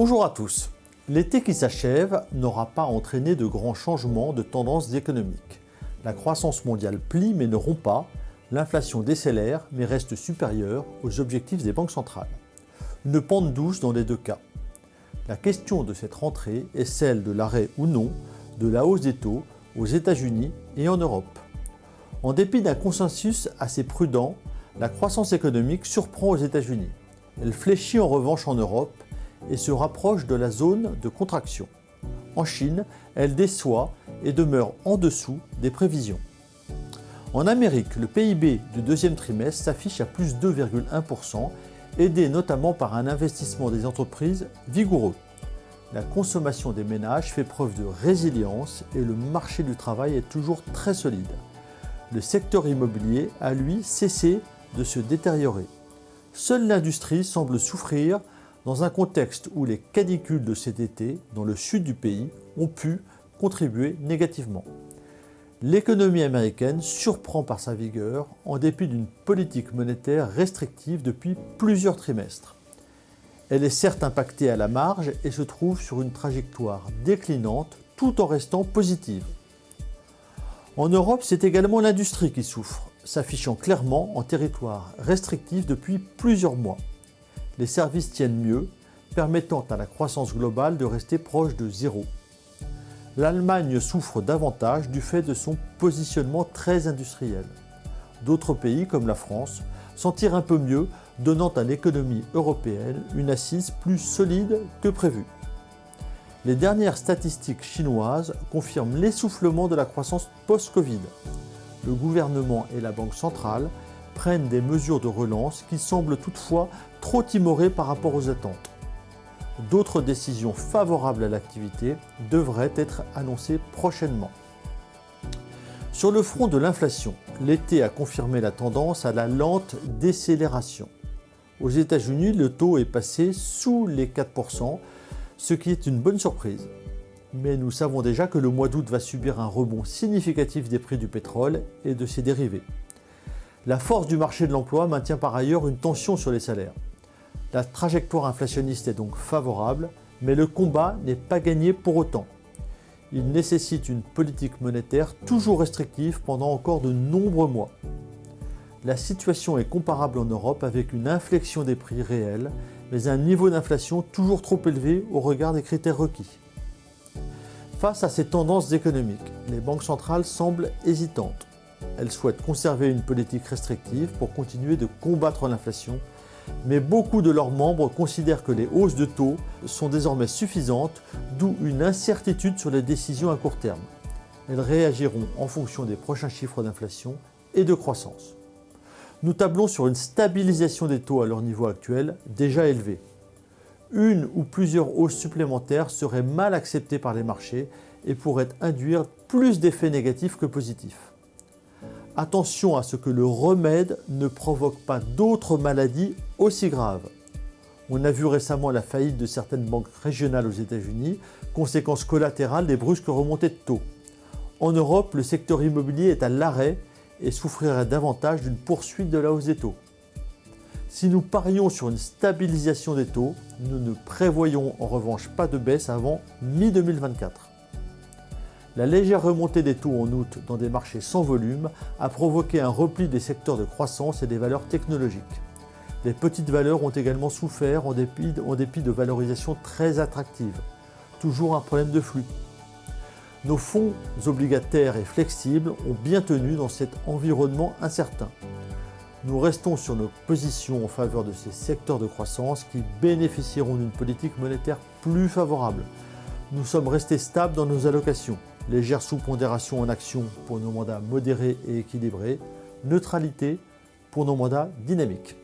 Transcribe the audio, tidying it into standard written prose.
Bonjour à tous. L'été qui s'achève n'aura pas entraîné de grands changements de tendance économique. La croissance mondiale plie mais ne rompt pas, l'inflation décélère mais reste supérieure aux objectifs des banques centrales. Une pente douce dans les deux cas. La question de cette rentrée est celle de l'arrêt ou non de la hausse des taux aux États-Unis et en Europe. En dépit d'un consensus assez prudent, la croissance économique surprend aux États-Unis. Elle fléchit en revanche en Europe et se rapproche de la zone de contraction. En Chine, elle déçoit et demeure en dessous des prévisions. En Amérique, le PIB du deuxième trimestre s'affiche à plus 2,1%, aidé notamment par un investissement des entreprises vigoureux. La consommation des ménages fait preuve de résilience et le marché du travail est toujours très solide. Le secteur immobilier a lui cessé de se détériorer. Seule l'industrie semble souffrir dans un contexte où les canicules de cet été dans le sud du pays ont pu contribuer négativement. L'économie américaine surprend par sa vigueur en dépit d'une politique monétaire restrictive depuis plusieurs trimestres. Elle est certes impactée à la marge et se trouve sur une trajectoire déclinante tout en restant positive. En Europe, c'est également l'industrie qui souffre, s'affichant clairement en territoire restrictif depuis plusieurs mois. Les services tiennent mieux, permettant à la croissance globale de rester proche de zéro. L'Allemagne souffre davantage du fait de son positionnement très industriel. D'autres pays, comme la France, s'en tirent un peu mieux, donnant à l'économie européenne une assise plus solide que prévu. Les dernières statistiques chinoises confirment l'essoufflement de la croissance post-Covid. Le gouvernement et la Banque centrale prennent des mesures de relance qui semblent toutefois trop timorées par rapport aux attentes. D'autres décisions favorables à l'activité devraient être annoncées prochainement. Sur le front de l'inflation, l'été a confirmé la tendance à la lente décélération. Aux États-Unis, le taux est passé sous les 4%, ce qui est une bonne surprise. Mais nous savons déjà que le mois d'août va subir un rebond significatif des prix du pétrole et de ses dérivés. La force du marché de l'emploi maintient par ailleurs une tension sur les salaires. La trajectoire inflationniste est donc favorable, mais le combat n'est pas gagné pour autant. Il nécessite une politique monétaire toujours restrictive pendant encore de nombreux mois. La situation est comparable en Europe avec une inflexion des prix réels, mais un niveau d'inflation toujours trop élevé au regard des critères requis. Face à ces tendances économiques, les banques centrales semblent hésitantes. Elles souhaitent conserver une politique restrictive pour continuer de combattre l'inflation, mais beaucoup de leurs membres considèrent que les hausses de taux sont désormais suffisantes, d'où une incertitude sur les décisions à court terme. Elles réagiront en fonction des prochains chiffres d'inflation et de croissance. Nous tablons sur une stabilisation des taux à leur niveau actuel, déjà élevé. Une ou plusieurs hausses supplémentaires seraient mal acceptées par les marchés et pourraient induire plus d'effets négatifs que positifs. Attention à ce que le remède ne provoque pas d'autres maladies aussi graves. On a vu récemment la faillite de certaines banques régionales aux États-Unis, conséquence collatérale des brusques remontées de taux. En Europe, le secteur immobilier est à l'arrêt et souffrirait davantage d'une poursuite de la hausse des taux. Si nous parions sur une stabilisation des taux, nous ne prévoyons en revanche pas de baisse avant mi-2024. La légère remontée des taux en août dans des marchés sans volume a provoqué un repli des secteurs de croissance et des valeurs technologiques. Les petites valeurs ont également souffert en dépit de valorisations très attractives. Toujours un problème de flux. Nos fonds obligataires et flexibles ont bien tenu dans cet environnement incertain. Nous restons sur nos positions en faveur de ces secteurs de croissance qui bénéficieront d'une politique monétaire plus favorable. Nous sommes restés stables dans nos allocations. Légère sous-pondération en actions pour nos mandats modérés et équilibrés. Neutralité pour nos mandats dynamiques.